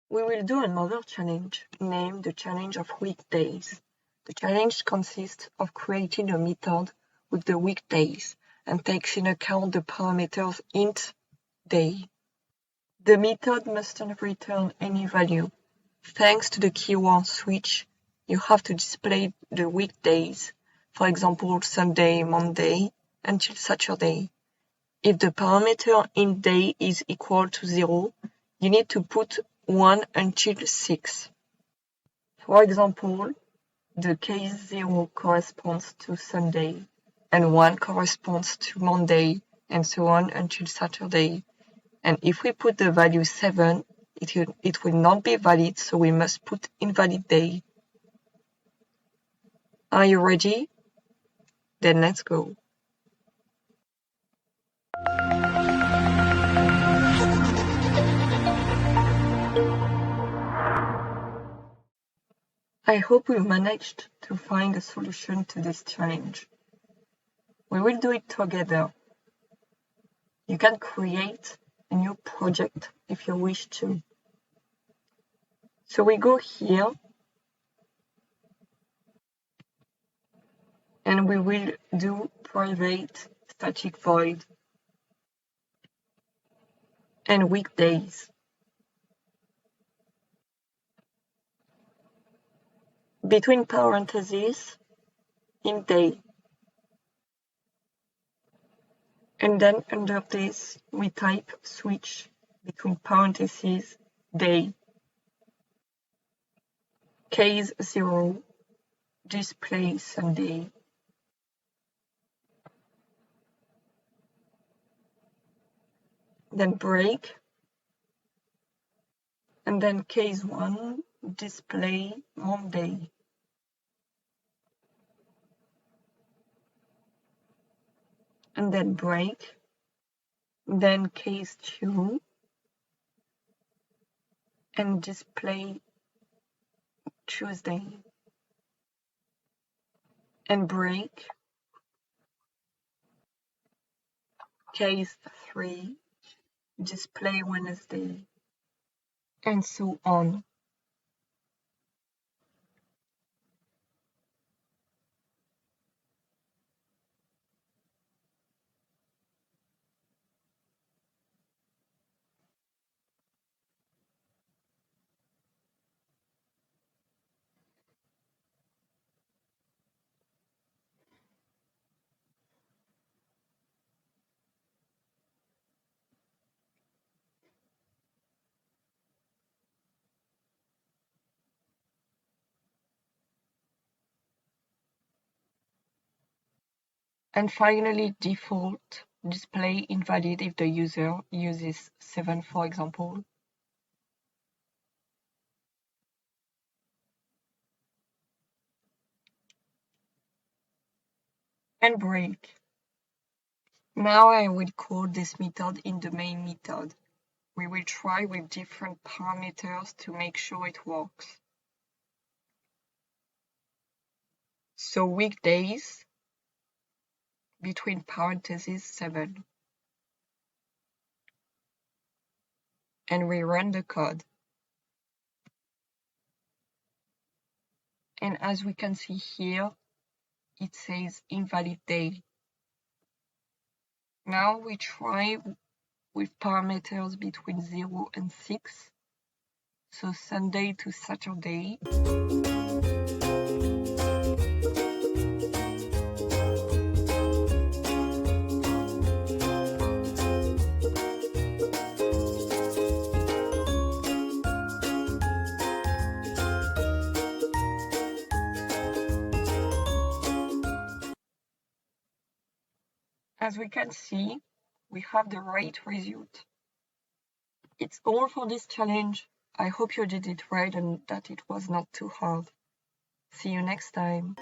We will do another challenge, named the challenge of weekdays. The challenge consists of creating a method with the weekdays and takes in account the parameters int, day. The method mustn't return any value. Thanks to the keyword switch, you have to display the weekdays, for example Sunday, Monday, until Saturday. If the parameter int day is equal to 0, you need to put 1 until 6. For example, the case 0 corresponds to Sunday, and 1 corresponds to Monday, and so on until Saturday. And if we put the value 7, it will not be valid, so we must put invalid day. Are you ready? Then let's go. I hope we managed to find a solution to this challenge. We will do it together. You can create a new project if you wish to. So we go here and we will do private static void and weekdays. Between parentheses, in day. And then under this, we type switch between parentheses, day. Case 0, display Sunday. Then break. And then case 1, display Monday. And then break. Then case 2, and display Tuesday. And break. Case 3, display Wednesday. And so on. And finally, default, display invalid if the user uses 7, for example. And break. Now I will call this method in the main method. We will try with different parameters to make sure it works. So weekdays, between parentheses 7. And we run the code. And as we can see here, it says invalid day. Now we try with parameters between 0 and 6. So Sunday to Saturday. As we can see, we have the right result. It's all for this challenge. I hope you did it right and that it was not too hard. See you next time.